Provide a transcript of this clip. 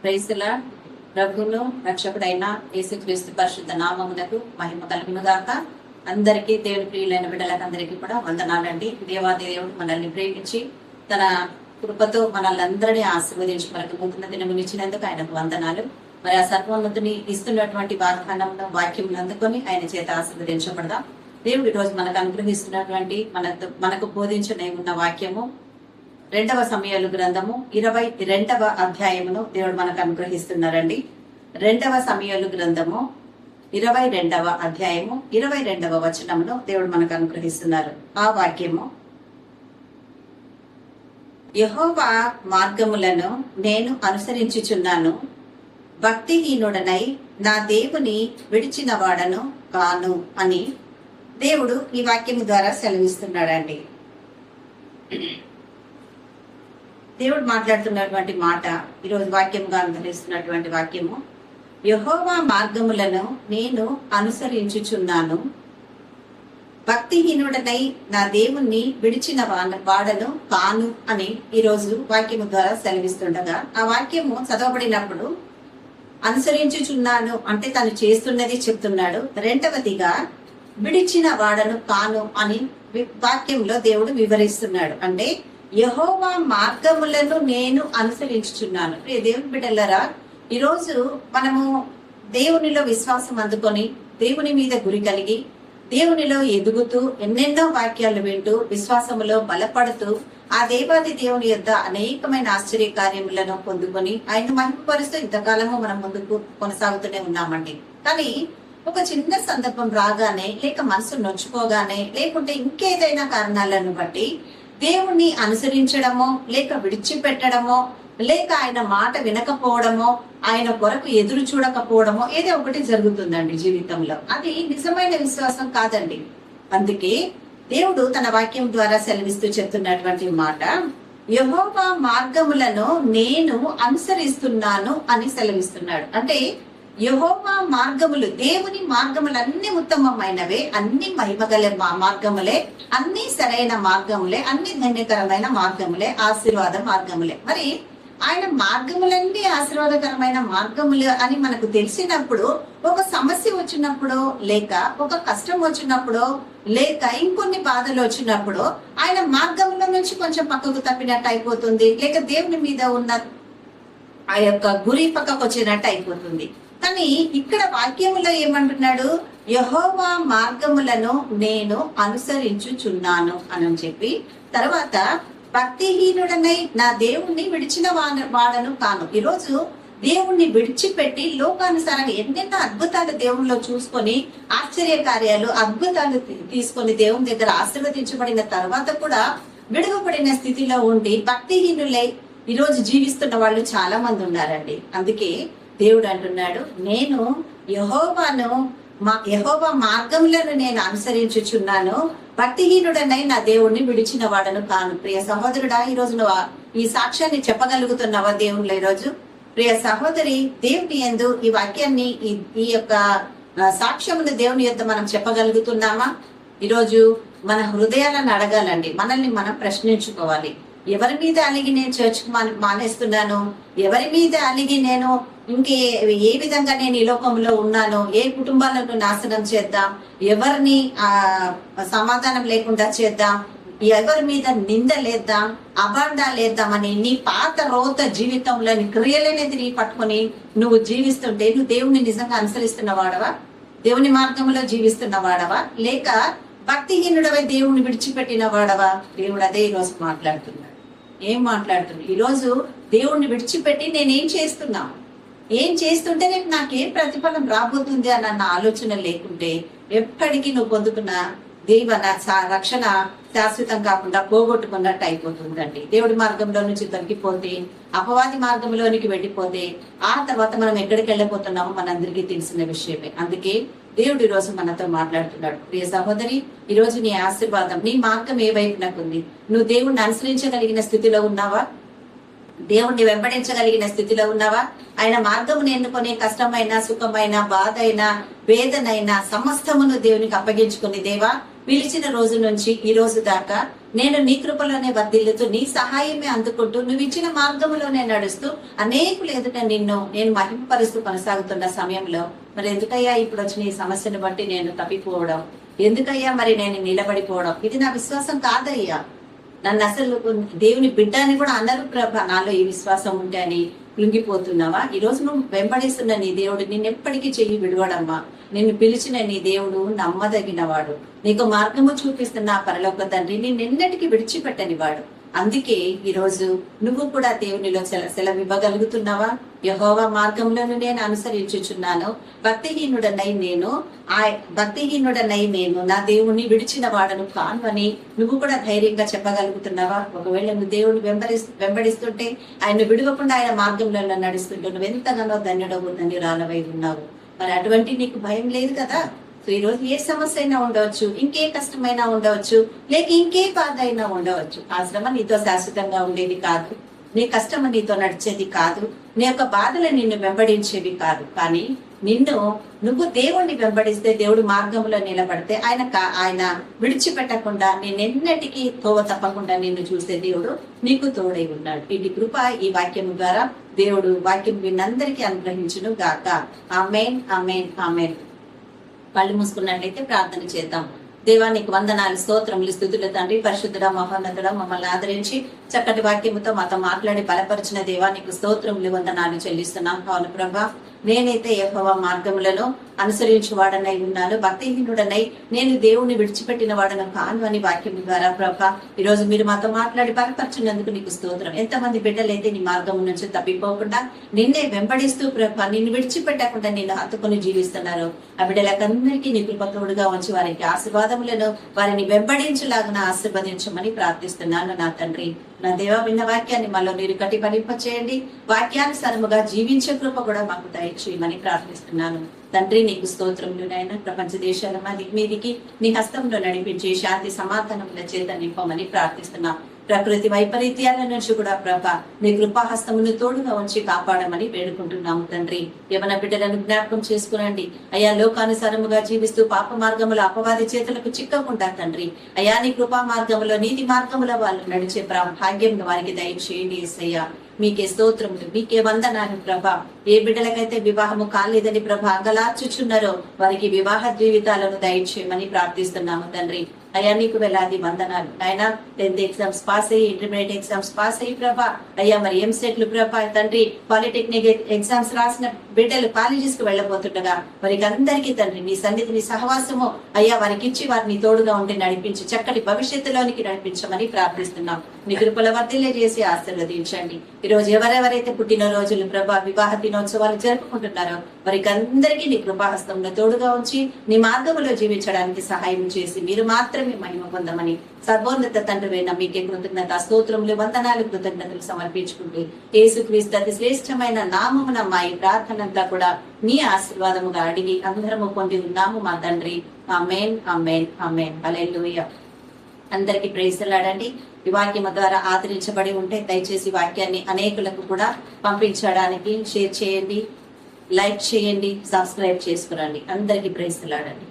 క్రైస్తుల ప్రభువును రక్షకుడైన యేసుక్రీస్తు పరిశుద్ధ నామమునకు మహిమ కలుగునుగాక. అందరికీ దేవుని ప్రియులైన బిడ్డలకు అందరికీ కూడా వందనాలండి. దేవాది దేవుడు మనల్ని ప్రేమించి తన కృపతో మనల్ని అందరినీ ఆశీర్వదించి మనకు నూతన దినమునిచ్చినందుకు ఆయనకు వందనాలు. మరి ఆ సర్వోన్నతిని ఇస్తున్నటువంటి వాగ్దానంలో వాక్యం అందుకొని ఆయన చేత ఆశీర్వదించబడదాం. దేవుడు ఈరోజు మనకు అనుగ్రహిస్తున్నటువంటి మనకు బోధించనే ఉన్న వాక్యము 2వ సమూయేలు గ్రంథము 22వ అధ్యాయమును దేవుడు మనకు అనుగ్రహిస్తున్నారండి. 2వ సమూయేలు గ్రంథము 22వ అధ్యాయము 22వ వచనమును దేవుడు మనకు అనుగ్రహిస్తున్నారు. ఆ వాక్యము, యెహోవా మార్గములను నేను అనుసరించుచున్నాను, భక్తిహీనుడనై నా దేవుని విడిచిన వాడను కాను అని దేవుడు ఈ వాక్యం ద్వారా సెలవిస్తున్నాడండి. దేవుడు మాట్లాడుతున్నటువంటి మాట ఈరోజు వాక్యంగా అనుసరిస్తున్నటువంటి వాక్యము, యెహోవా మార్గములను నేను అనుసరించుచున్నాను, భక్తిహీనుడనై నా దేవుణ్ణి విడిచిన వాడను కాను అని ఈరోజు వాక్యము ద్వారా సెలవిస్తుండగా, ఆ వాక్యము చదవబడినప్పుడు అనుసరించుచున్నాను అంటే తను చేస్తున్నది చెప్తున్నాడు. రెండవదిగా విడిచిన వాడను కాను అని వాక్యంలో దేవుడు వివరిస్తున్నాడు. అంటే యెహోవా మార్గములను నేను అనుసరించుచున్నాను. దేవుని బిడ్డలారా, ఈరోజు మనము దేవునిలో విశ్వాసం అందుకొని దేవుని మీద గురి కలిగి దేవునిలో ఎదుగుతూ ఎన్నెన్నో వాక్యాలు వింటూ విశ్వాసములో బలపడుతూ ఆ దేవాది దేవుని యొద్ద అనేకమైన ఆశ్చర్య కార్యములను పొందుకొని ఆయన మహిమపరుస్తూ ఇంతకాలము మనం ముందుకు కొనసాగుతూనే ఉన్నామండి. కానీ ఒక చిన్న సందర్భం రాగానే, లేక మనసు నొచ్చుకోగానే, లేకుంటే ఇంకేదైనా కారణాలను బట్టి దేవుణ్ణి అనుసరించడమో, లేక విడిచిపెట్టడమో, లేక ఆయన మాట వినకపోవడమో, ఆయన కొరకు ఎదురు చూడకపోవడమో ఏదో ఒకటి జరుగుతుందండి జీవితంలో. అది నిజమైన విశ్వాసం కాదండి. అందుకే దేవుడు తన వాక్యం ద్వారా సెలవిస్తూ చెప్తున్నటువంటి మాట, యెహోవా మార్గములను నేను అనుసరిస్తున్నాను అని సెలవిస్తున్నాడు. అంటే యెహోవా మార్గములు, దేవుని మార్గములు అన్ని ఉత్తమమైనవే, అన్ని మహిమగల మార్గములే, అన్ని సరైన మార్గములే, అన్ని ధన్యకరమైన మార్గములే, ఆశీర్వాద మార్గములే. మరి ఆయన మార్గములన్నీ ఆశీర్వాదకరమైన మార్గములు అని మనకు తెలిసినప్పుడు, ఒక సమస్య వచ్చినప్పుడు, లేక ఒక కష్టం వచ్చినప్పుడు, లేక ఇంకొన్ని బాధలు వచ్చినప్పుడు ఆయన మార్గముల నుంచి కొంచెం పక్కకు తప్పినట్టు అయిపోతుంది, లేక దేవుని మీద ఉన్న ఆ యొక్క గురి పక్కకు వచ్చినట్టు అయిపోతుంది. కానీ ఇక్కడ వాక్యములో ఏమంటున్నాడు, యెహోవా మార్గములను నేను అనుసరించుచున్నాను అని చెప్పి, తర్వాత భక్తిహీనుడనై నా దేవుణ్ణి విడిచిన వాడను కాను. ఈరోజు దేవుణ్ణి విడిచిపెట్టి లోకానుసారంగా ఎన్నెన్నో అద్భుతాలు దేవునిలో చూసుకొని, ఆశ్చర్య కార్యాలు అద్భుతాలు తీసుకొని దేవుని దగ్గర ఆశీర్వదించబడిన తర్వాత కూడా విడువబడిన స్థితిలో ఉండి భక్తిహీనులై ఈరోజు జీవిస్తున్న వాళ్ళు చాలా మంది ఉన్నారండి. అందుకే దేవుడు అంటున్నాడు, నేను యెహోవా మార్గములను నేను అనుసరించుచున్నాను, భక్తిహీనుడనై నా దేవుణ్ణి విడిచిన వాడను కాను. ప్రియ సహోదరుడా, ఈ రోజు నువ్వు ఈ సాక్ష్యాన్ని చెప్పగలుగుతున్నావా దేవునిలో? ఈరోజు ప్రియ సహోదరి, దేవుని యందు ఈ వాక్యాన్ని, ఈ యొక్క సాక్ష్యమును దేవుని యొద్ద మనం చెప్పగలుగుతున్నామా? ఈరోజు మన హృదయాలను అడగాలండి, మనల్ని మనం ప్రశ్నించుకోవాలి. ఎవరి మీద అలిగి నేను చర్చ్కి మానేస్తున్నాను? ఎవరి మీద అలిగి నేను ఏ విధంగా నేను ఈ లోకంలో ఉన్నాను? ఏ కుటుంబాలను నాశనం చేద్దాం? ఎవరిని సమాధానం లేకుండా చేద్దాం? ఎవరి మీద నిందలేద్దాం, అబాండాలేద్దామని నీ పాత రోత జీవితంలో నీ క్రియలనేది నీ పట్టుకొని నువ్వు జీవిస్తుంటే, నువ్వు దేవుణ్ణి నిజంగా అనుసరిస్తున్న వాడవా? దేవుని మార్గంలో జీవిస్తున్న వాడవా? లేక భక్తిహీనుడవై దేవుణ్ణి విడిచిపెట్టిన వాడవా? దేవుడు అదే ఈరోజు మాట్లాడుతున్నాడు. ఏం మాట్లాడుతున్నాడు? ఈరోజు దేవుణ్ణి విడిచిపెట్టి నేనేం చేస్తున్నా, ఏం చేస్తుంటే నాకేం ప్రతిఫలం రాబోతుంది అన్న ఆలోచన లేకుంటే ఎప్పటికీ నువ్వు పొందుకున్న దీవెన, రక్షణ శాశ్వతం కాకుండా పోగొట్టుకున్నట్టు అయిపోతుందండి. దేవుడి మార్గంలో నుంచి తగ్గిపోతే, అపవాది మార్గంలోనికి వెళ్ళిపోతే ఆ తర్వాత మనం ఎక్కడికి వెళ్ళిపోతున్నామో మనందరికీ తెలిసిన విషయమే. అందుకే దేవుడు ఈ రోజు మనతో మాట్లాడుతున్నాడు. ప్రియ సహోదరి, ఈ రోజు నీ ఆశీర్వాదం, నీ మార్గం ఏ వైపు నాకుంది? నువ్వు దేవుణ్ణి అనుసరించగలిగిన స్థితిలో ఉన్నావా? దేవుణ్ణి వెంబడించగలిగిన స్థితిలో ఉన్నావా? ఆయన మార్గమును ఎన్నుకొని కష్టమైన, సుఖమైన, బాధ అయినా, వేదనైనా సమస్తమును దేవునికి అప్పగించుకుని, దేవా పిలిచిన రోజు నుంచి ఈ రోజు దాకా నేను నీ కృపలోనే వర్ధిల్లుతూ నీ సహాయమే అందుకుంటూ నువ్వు ఇచ్చిన మార్గంలోనే నడుస్తూ అనేకులు ఎదుట నేను మహిమపరుస్తూ కొనసాగుతున్న సమయంలో మరి ఎందుకయ్యా ఇప్పుడు వచ్చిన ఈ సమస్యను బట్టి నేను తప్పిపోవడం, ఎందుకయ్యా మరి నేను నిలబడిపోవడం? ఇది నా విశ్వాసం కాదయ్యా. నన్ను అసలు దేవుని బిడ్డ అని కూడా అన్నారు ప్రభ. నాలో ఈ విశ్వాసం ఉంటే అని కృంగిపోతున్నావా? ఈ రోజు నువ్వు వెంబడిస్తున్న నీ దేవుడు నిన్నెప్పటికీ చెయ్యి విడువడమ్మా. నిన్ను పిలిచిన నీ దేవుడు నమ్మదగినవాడు. నీకు మార్గము చూపిస్తున్న ఆ పరలోక తండ్రి నిన్నెన్నటికి విడిచిపెట్టని వాడు. అందుకే ఈ రోజు నువ్వు కూడా దేవునిలో సెలవు ఇవ్వగలుగుతున్నావా? యెహోవా మార్గంలోను నేను అనుసరించుచున్నాను, భక్తిహీనుడనై నేను నా దేవుణ్ణి విడిచిన వాడను కాను అని నువ్వు కూడా ధైర్యంగా చెప్పగలుగుతున్నావా? ఒకవేళ నువ్వు దేవుని వెంబడిస్తుంటే ఆయన విడవకుండా ఆయన మార్గంలో నడుస్తుంటే నువ్వు ఎంతగానో ధన్యుడవు ధన్యురాలవై ఉన్నావు. మరి అటువంటి నీకు భయం లేదు కదా. సో ఈ రోజు ఏ సమస్య అయినా ఉండవచ్చు, ఇంకే కష్టమైనా ఉండవచ్చు, లేక ఇంకే బాధ అయినా ఉండవచ్చు. ఆ శ్రమ నీతో శాశ్వతంగా ఉండేది కాదు, నీ కష్టం నీతో నడిచేది కాదు, నీ యొక్క బాధలు నిన్ను వెంబడించేవి కాదు. కానీ నువ్వు దేవుణ్ణి వెంబడిస్తే, దేవుడి మార్గంలో నిలబడితే ఆయన విడిచిపెట్టకుండా నిన్నెన్నటికీ తోవ తప్పకుండా నిన్ను చూసే దేవుడు నీకు తోడై ఉన్నాడు. ఇది కృప ఈ వాక్యం ద్వారా దేవుడు వాక్యం విన్నందరికీ అనుగ్రహించును గాక. ఆమేన్, ఆమేన్, ఆమేన్. కళ్ళు మూసుకున్నట్లయితే ప్రార్థన చేద్దాం. దేవానికి వందనాలు, స్తోత్రములు, స్తుతులు తండ్రి. పరిశుద్ధుడ, మహోన్నతుడ, మమ్మల్ని ఆదరించి చక్కటి వాక్యముతో మాతో మాట్లాడి బలపరిచిన దేవానికి స్తోత్రములు, వందనాలు చెల్లిస్తున్నాం. అవును ప్రభా, నేనైతే యెహోవా మార్గములను అనుసరించు వాడనై ఉన్నాను, భక్తిహీనుడనై నేను దేవుణ్ణి విడిచిపెట్టిన వాడను కాను అని వాక్యం ద్వారా ప్రభా ఈ రోజు మీరు మాతో మాట్లాడి బలపరిచినందుకు నీకు స్తోత్రం. ఎంతమంది బిడ్డలైతే నీ మార్గం నుంచి తప్పిపోకుండా నిన్నే వెంబడిస్తూ ప్రభా నిన్ను విడిచిపెట్టకుండా నిన్ను హత్తుకుని జీవిస్తున్నారు. ఆ బిడ్డలకందరికీ నీ కృప తోడుగా ఉంచి వారికి ఆశీర్వాదములను వారిని వెంబడించులాగా ఆశీర్వదించమని ప్రార్థిస్తున్నాను నా తండ్రి. నా దేవ, విన్న వాక్యాన్ని మనలో నీరు కట్టి ఫలింపచేయండి. వాక్యానుసారముగా జీవించే కృప కూడా మాకు దయచేయమని ప్రార్థిస్తున్నాను తండ్రి. నీకు స్తోత్రములు నాయన. ప్రపంచ దేశాల మీదికి నీ హస్తంలో నడిపించి శాంతి సమాధానముల చేత నింపమని ప్రార్థిస్తున్నాం. ప్రకృతి వైపరీత్యాల నుంచి కూడా ప్రభా నీ కృపాహస్తమును తోడుగా ఉంచి కాపాడమని వేడుకుంటున్నాము తండ్రి. యవన బిడ్డలను జ్ఞాపకం చేసుకునండి అయ్యా. లోకానుసారముగా జీవిస్తూ పాప మార్గముల అపవాది చేతులకు చిక్కకుండా తండ్రి అయ్యా నీ కృపా మార్గములో నీతి మార్గముల వాళ్ళు నడిచే భాగ్యం వారికి దయచేయండి యేసయ్యా. మీకే స్తోత్రములు, మీకే వందనాలు ప్రభా. ఏ బిడ్డలకైతే వివాహము కాలేదని ప్రభా అంగలార్చుచున్నారో వారికి వివాహ జీవితాలను దయచేయమని ప్రార్థిస్తున్నాము తండ్రి. అయ్యా నీకు వేలాది వందనాలు ఆయన. 10th ఎగ్జామ్స్ పాస్ అయ్యి, ఇంటర్మీడియట్ ఎగ్జామ్స్ పాస్ అయ్యి ప్రభా అయ్యా మరి ఎంసెట్లు ప్రభా తండ్రి, పాలిటెక్నిక్ ఎగ్జామ్స్ రాసిన బిడ్డలు కాలేజెస్ కు వెళ్ళబోతుండగా వారికి అందరికీ తండ్రి నీ సన్నిధి, నీ సహవాసము అయ్యా వారికి ఇచ్చి వారిని తోడుగా ఉండి నడిపించి చక్కటి భవిష్యత్తులోనికి నడిపించమని ప్రార్థిస్తున్నాం. నీ కృపల వర్ధిల్లే చేసి ఆశీర్వదించండి. ఈ రోజు ఎవరెవరైతే పుట్టిన రోజులు ప్రభా వివాహ దినోత్సవాలు జరుపుకుంటున్నారో వారికి అందరికీ నీ కృపాహస్తంలో తోడుగా ఉంచి నీ మార్గంలో జీవించడానికి సహాయం చేసి మీరు మాత్రమే మహిమ పొందమని సర్వోన్నత తండ్రివైన మీకే కృతజ్ఞత స్తోత్రములు, వందనాలు, కృతజ్ఞతలు సమర్పించుకుంటూ యేసుక్రీస్తు అతి శ్రేష్టమైన నామమున మా ఈ ప్రార్థనంతా కూడా మీ ఆశీర్వాదముగా అడిగి అందరము పొంది ఉన్నాము మా తండ్రి. ఆమేన్, ఆమేన్, ఆమేన్. హల్లెలూయా. అందరికి ప్రైజ్లాడండి. ఈ వాక్యం ద్వారా ఆదరించబడి ఉంటే దయచేసి వాక్యాన్ని అనేకులకు కూడా పంపించడానికి షేర్ చేయండి, లైక్ చేయండి, సబ్స్క్రైబ్ చేసుకురండి. అందరికి ప్రైజ్లాడండి.